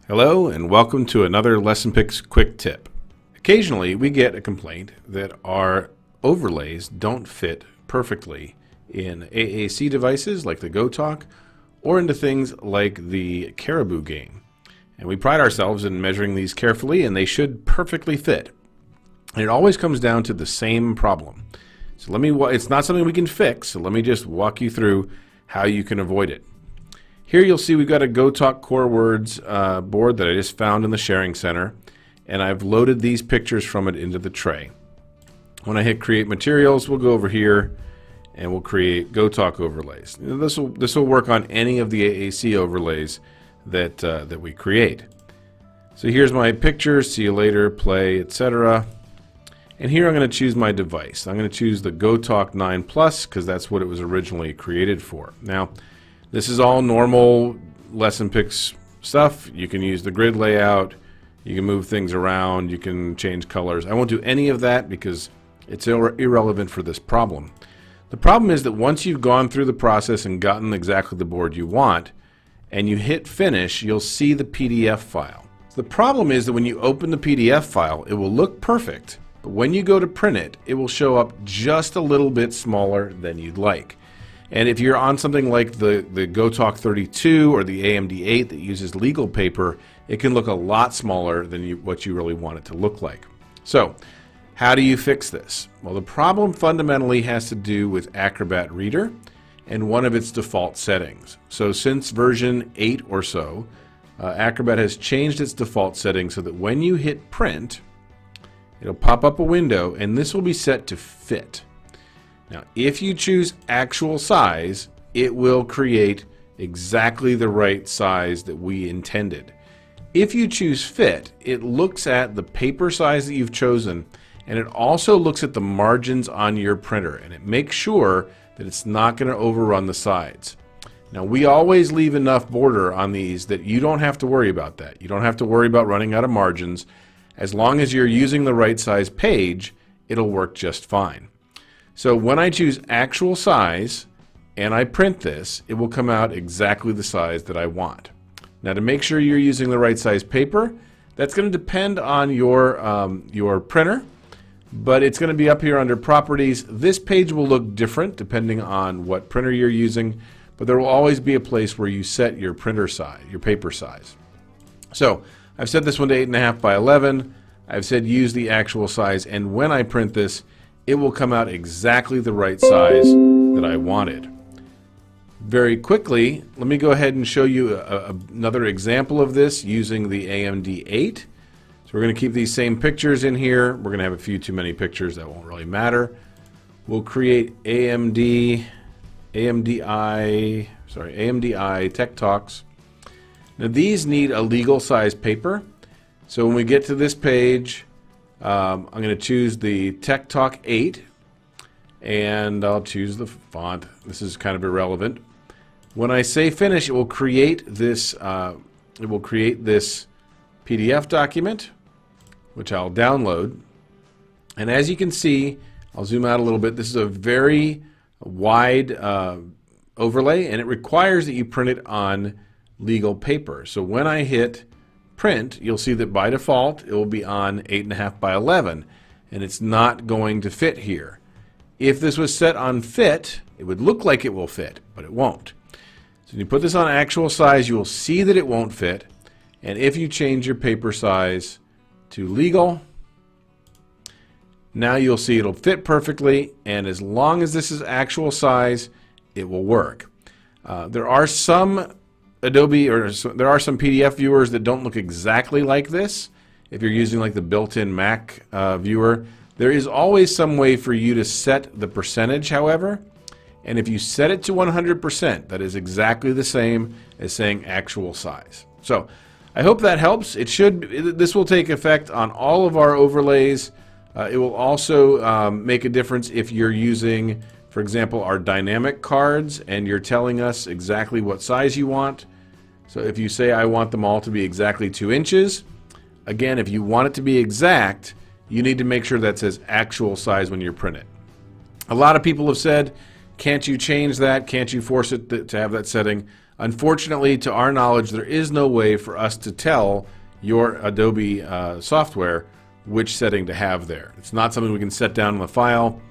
Hello and welcome to another LessonPix quick tip. Occasionally we get a complaint that our overlays don't fit perfectly in AAC devices like the GoTalk or into things like the Cariboo game. And we pride ourselves in measuring these carefully, and they should perfectly fit. And it always comes down to the same problem. So it's not something we can fix, so let me just walk you through how you can avoid it. Here you'll see we've got a GoTalk Core Words board that I just found in the sharing center, and I've loaded these pictures from it into the tray. When I hit Create Materials, we'll go over here and we'll create GoTalk Overlays. This will work on any of the AAC overlays that we create. So here's my pictures, see you later, play, etc. And here I'm going to choose my device. I'm going to choose the GoTalk 9 Plus because that's what it was originally created for. Now, this is all normal LessonPix stuff. You can use the grid layout, you can move things around, you can change colors. I won't do any of that because it's irrelevant for this problem. The problem is that once you've gone through the process and gotten exactly the board you want, and you hit finish, you'll see the PDF file. The problem is that when you open the PDF file, it will look perfect, but when you go to print it, it will show up just a little bit smaller than you'd like. And if you're on something like the GoTalk 32 or the AMD 8 that uses legal paper, it can look a lot smaller than what you really want it to look like. So, how do you fix this? Well, the problem fundamentally has to do with Acrobat Reader and one of its default settings. So since version 8 or so, Acrobat has changed its default settings so that when you hit print, it'll pop up a window and this will be set to fit. Now, if you choose actual size, it will create exactly the right size that we intended. If you choose fit, it looks at the paper size that you've chosen, and it also looks at the margins on your printer, and it makes sure that it's not going to overrun the sides. Now, we always leave enough border on these that you don't have to worry about that. You don't have to worry about running out of margins. As long as you're using the right size page, it'll work just fine. So when I choose actual size and I print this, it will come out exactly the size that I want. Now, to make sure you're using the right size paper, that's going to depend on your printer, but it's going to be up here under Properties. This page will look different depending on what printer you're using, but there will always be a place where you set your printer size, your paper size. So I've set this one to 8.5 by 11. I've said use the actual size, and when I print this, it will come out exactly the right size that I wanted. Very quickly, let me go ahead and show you another example of this using the AMD 8. So we're going to keep these same pictures in here. We're going to have a few too many pictures that won't really matter. We'll create AMDI Tech Talks. Now these need a legal size paper. So when we get to this page, I'm going to choose the Tech Talk 8, and I'll choose the font. This is kind of irrelevant. When I say finish, it will create this PDF document, which I'll download. And as you can see, I'll zoom out a little bit. This is a very wide overlay, and it requires that you print it on legal paper. So when I hit print, you'll see that by default it will be on 8.5 by 11, and it's not going to fit here. If this was set on fit, it would look like it will fit, but it won't. So when you put this on actual size, you will see that it won't fit, and if you change your paper size to legal, now you'll see it'll fit perfectly, and as long as this is actual size, it will work. There are some PDF viewers that don't look exactly like this. If you're using like the built-in Mac viewer, there is always some way for you to set the percentage, however, and if you set it to 100%, that is exactly the same as saying actual size. So I hope that helps. This will take effect on all of our overlays. It will also make a difference if you're using, for example, our dynamic cards and you're telling us exactly what size you want. So if you say I want them all to be exactly 2 inches, again, if you want it to be exact, you need to make sure that says actual size when you print it. A lot of people have said, can't you change that? Can't you force it to have that setting? Unfortunately, to our knowledge, there is no way for us to tell your Adobe software which setting to have there. It's not something we can set down in the file.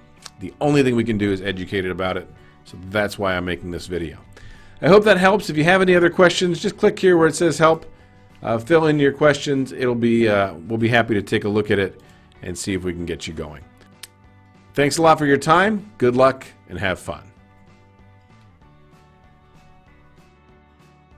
The only thing we can do is educate it about it. So that's why I'm making this video. I hope that helps. If you have any other questions, just click here where it says help. Fill in your questions. We'll be happy to take a look at it and see if we can get you going. Thanks a lot for your time. Good luck and have fun.